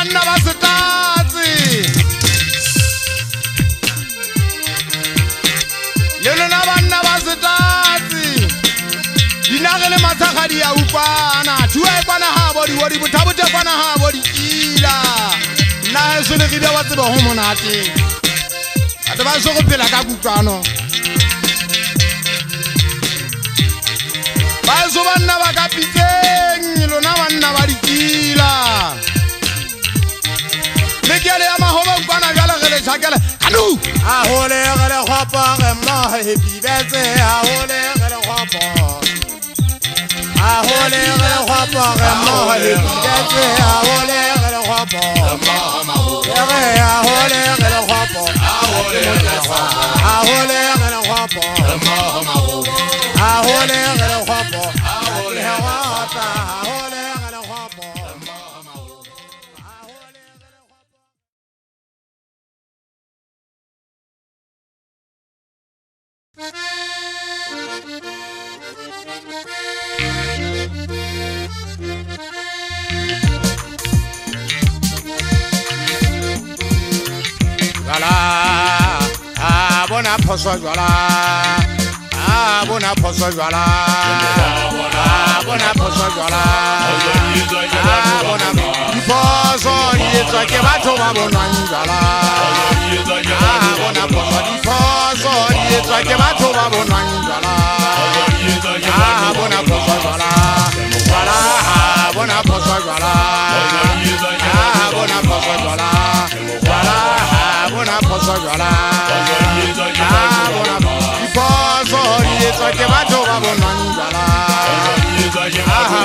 banna ba setatse le lona banna ba setatse dinagele mathagadi ya upana thuwa e kwana ha bodi wodi bothabote kwana ha bodi kila na se le gile wa tseba ho monate ate ba so go phela ka kutlwano ba so banna ba ka pitseng lona banna ba dikila le kele ya mahoba kwana jala gele tshakela kanu a hole gele khopa ge mo happy birthday a hole gele khopa a hole gele khopa ge mo happy birthday a hole gele khopa a hole gele khopa a hole gele khopa a hole gele khopa Bona poso jwala bona poso jwala bona poso jwala bona poso yetsa ke batho ba bonang jwala bona poso yetsa ke batho ba bonang jwala bona poso jwala bona poso jwala bona poso jwala bona poso jwala ke batho ba bonang jwala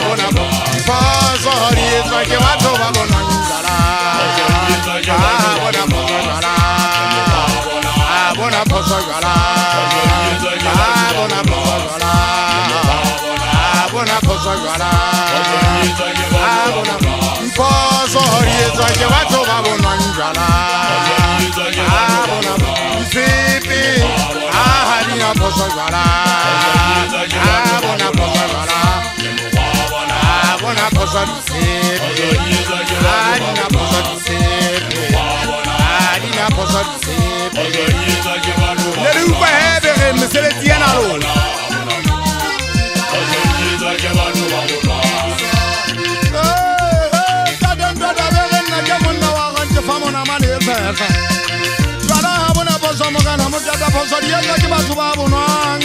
bona poso yetsa ke batho ba bonang jwala bona poso jwala bona poso jwala bona poso jwala bona poso jwala bona poso yetsa ke batho ba bonang jwala bona sipi dina poso jwala bona poso jwala bona poso sipi dina poso sipi dina poso sipi le di upa hebe re meseleti yana lona Mojata poso diela ke batho ba bonwang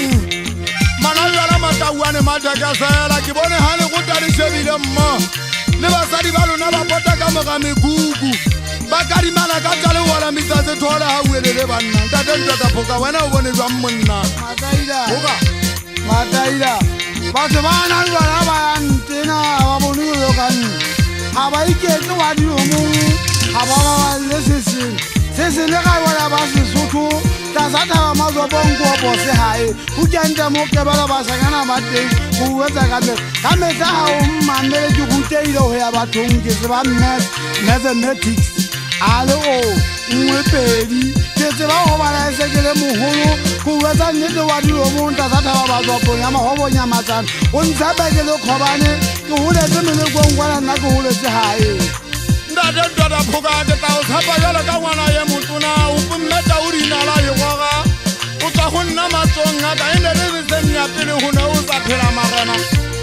mana yala matauane majakasela ke bone ha le go tadi shebile mmo le basadi ba lona ba pota ka moga megugu ba kadimana ka tale wala mitsatse thola ha uelele banna tate ntata phoka wena o bone jwa monna mataila ba se bana lwana ba ntena ba bone yo kan ha ba iketse wa di mo ha ba ba le se le ga wala ba se sotho ta zata ba mazo bongo bo se hae u kenta mo ke bala ba sangana ba teng go wetsa ka metsa ha o mmamele ke go teile ho ya bathong ke se ba mathematics alo nngwe pedi ke se ba ho bala se ke le moholo go wetsa nnete wa dilo mo nta zata ba ba zo bonya ma ho bonya matsana o ntsa ba ke le khobane ke ho le tsemele go ngwana nna ke ho le se hae ndade ndada phoka ke tao thapa jala ka ngwana ye motona o pummeta o rina la yegoga o tsa go nna matsong a ka ene le senya pele ho na o sa phela marana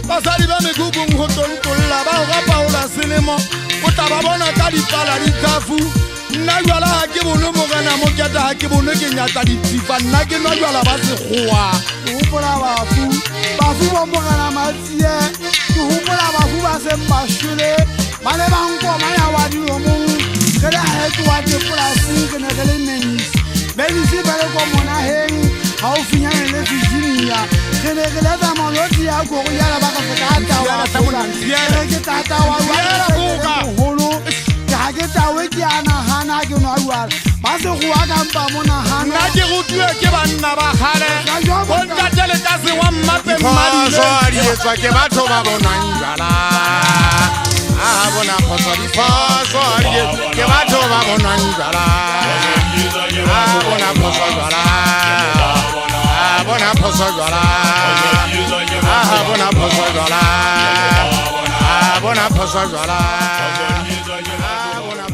basadi ba megugung ho tontolla ba ga paola selemo o tla ba bona ka dipala di tsafu nna jwala ha ke bone mo gana mo keta ha ke bone ke nyata ditsifa nna ke nwa jwala ba sekgowa o hopola bafu ba mo gana matsie ke hopola bafu ba se mashule bale ba nko ma ya wa di mo ke le ha ke wa ke polasi ke ne ke le menis benisi ba le ko mona heng ha o finya le Virginia ke le da mo lo di a go ya la ba ka ta wa ke ta wa ya go ka holo ha ke ta we ke ana hana ke no wa ba se go a ka mpa mona hana nna ke go tue ke banna ba khale go nta tele ka se wa mmape mmadi so ari etswa ke batho ba bonang jala bona poso di poso ke batho ba bonang jala bona poso jala bona poso jala bona poso jala bona poso jala bona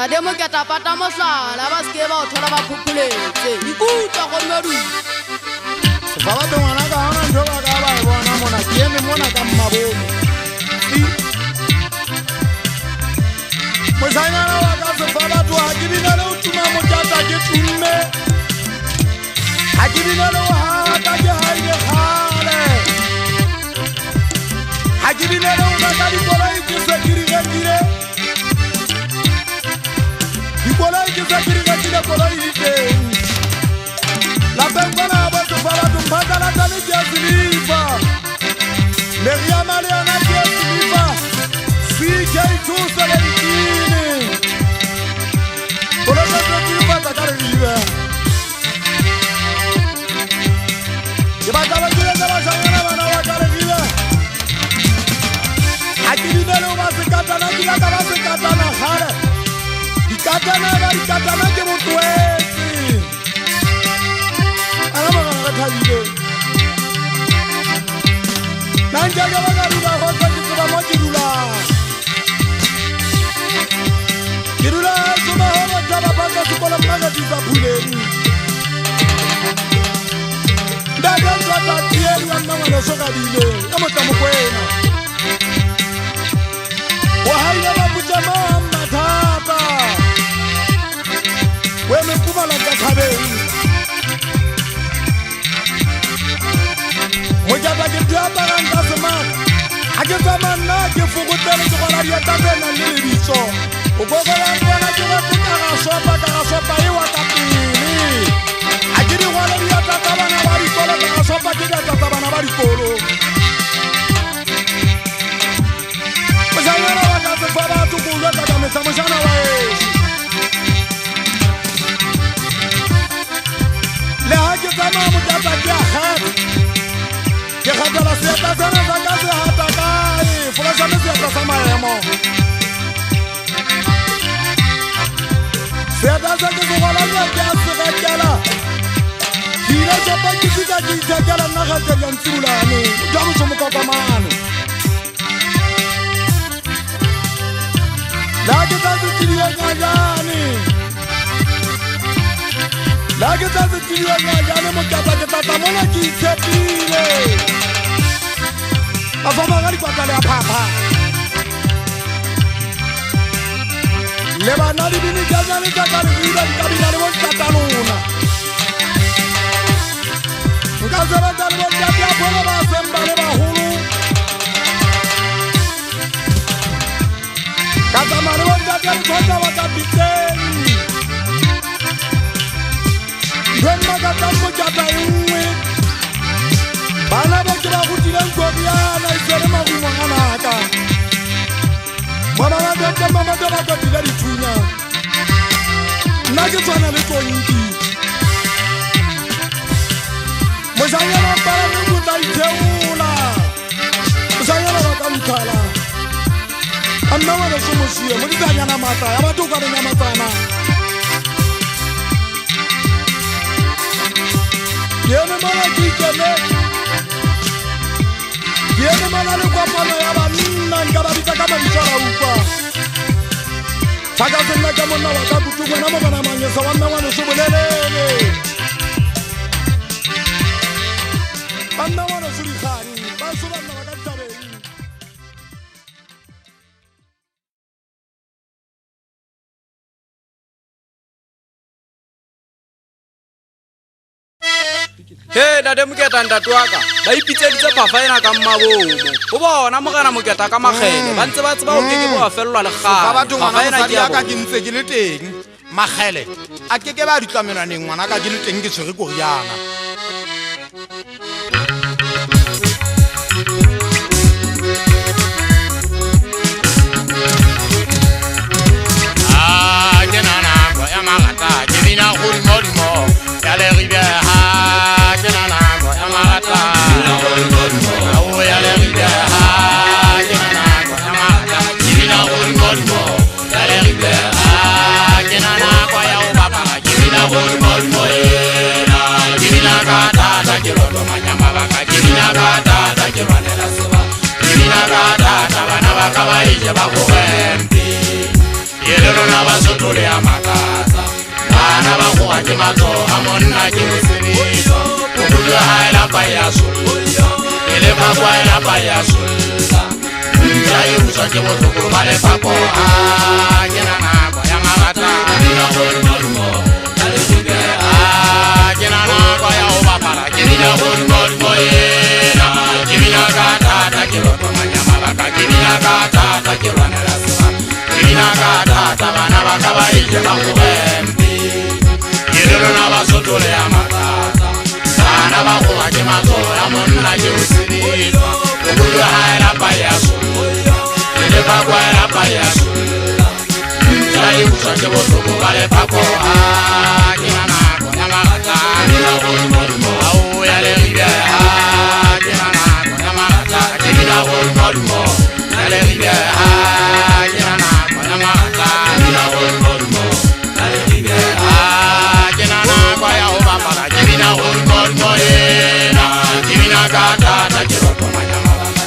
Ademo ke tapata mohlala ba ske ba o thola ba phupuletse ikutlwa go nnodu ba ba tongwana ka hona ntho ba ka ba bona mona ke eme mona ka mmabomo moshanyana wa ka sefa batho ha ke bina le o tuma motata ke tumme ha ke bina le o hata ke haile kgale ha ke bina le o naka dikoloi ke se ke rekile dikoloi ke se ke rekile koloi diteng lapeng bona ba sefa batho mphatlalatsa le ke silipa meriama le yona ke silipa CK217 Nanja ga ba rula ho ka ke ba mo ke rula. Ke rula so ba ho ba ba ba ka ko la manga di ba puleng. Da ga ntwa ta tieri wa nna ngwana so ka dile. Ka mo tamo kwena. Wa haile ba bujama mathata. We me kuba la ka thabeng. Mojaba ke tla ba ranta semana. A ke tsamana ke fokotela ke bona dia tabena le lebitso. O go go la bona ke ba ka sopa e wa ka pele. A ke di gola dia tata bana ba di kola ka sopa ke dia tata bana ba di kolo. Mojana wa ka se fa ba tu go la ka me sa mojana wa e. Le ha ke tsamana mojaba ke a khat. Ke khatala se ta tsana za ka se hata kae fola sa se ta sa maemo se ta za ke go la ya ke se ga kala dira ja pa ke se ka ke ja kala na ga ke ntsulane ja mo so mo ka kamane la ke ta se ke ya ngajane la ke ta se ke ya ngajane mo ka ta ke ta mona ke tshepile Afama gari kwa tale apapa Leba nari bini jazani kakari Vira di kabinari won kataluna Nkazera tali won jati apolo ba semba leba hulu Katamari won jati alikonda wakapiteni Ndwemma katambo jata iwe Bana ba ke ba go dira ngobia na isere magumo ngaka Bana ba ke mama ba ka dira dithunya Nna ke tswana le tonki Mojanya ba para le go tla iteula Mojanya ba ka mthala Anna wa so mosie mo ditanya na mata ya batho ka rena matsana Yene mala kikene Yene mana le kwa pala ya banna ngaba bitsa ka mabitshara upa Saka sena ka monna wa ka butungwe na mo bana manyesa wa nna wa no so bolelele Banna wa no so di khani ba so banna ba ka tabeng He dade moketa ntatu wa ka ba ipitseditse phafaena ka mmabomo o bona mogana moketa ka magele ba ntse ba tseba o keke bo a fellwa le Gafafaena ke ya ka ke ntse ke le teng magele a keke ba ditlamelwaneng ngwana ka ke le teng ke tshwere koriana ke nana kwa ya magata ke bina go modimo ya le rivière ke nana kwa ya magata o ya le rivière ke nana kwa ya magata ke bina go modimo ya le rivière ke nana kwa ya o baba ke bina go modimo na ke bina gata ta ke ro manyama ba ka ke bina gata ta ke banela soba ke bina gata ta bana ba ka ba ije ba go empi Yelero na basotole amakata Bana bakuwa ke mato amonna ke musiniso Kukudu haila paya sulta Ele pakwa ila paya sulta Njayi usa ke motoko vale pako Kena nakwa ya makata Nina hori molmo Kale suge Kena nakwa ya ubapara Kena hori molmo yena Kimina kata Takiroto manyama baka Kimina kata Takirwane la suwa Kimina kata Tabana baka baije bakubempi Yelero na basotole ya makata Bana bakuwa ke matora Monna ke usinito Kukudu haela paya sulta Ele pakwa ela paya sulta Njayi usha ke botuku vale pako Kina nako ya makata Nina hori molimo Au ya le rivière Kina nako ya makata Kina hori molimo Ya le rivière Kina nako ya makata Kina hori molimo Ya le rivière Kina nako ya ubapara Kina hori molimo Yena Kina kata Takiroto manyama baba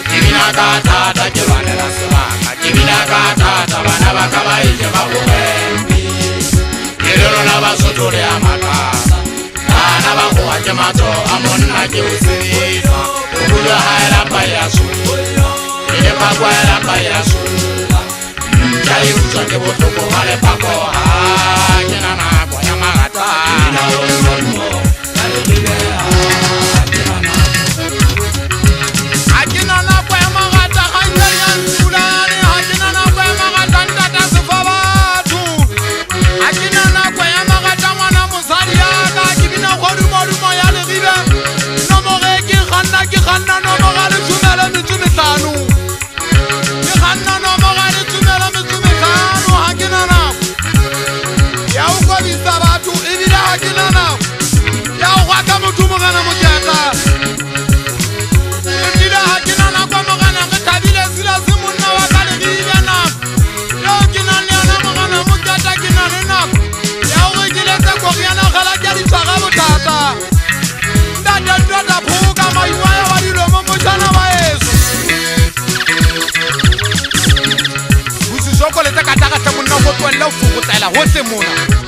bana ba ka ba ije ba bogembi ke le rona Basotho le a makasa bana ba go wa ke matso a monna ke o tseba o bula ha ela pa ya su e pa kwa ela pa ya su ya e utswa ke botlhoko ba le pako ha ke na nako ya magata ina o mo Go tsela ho se mona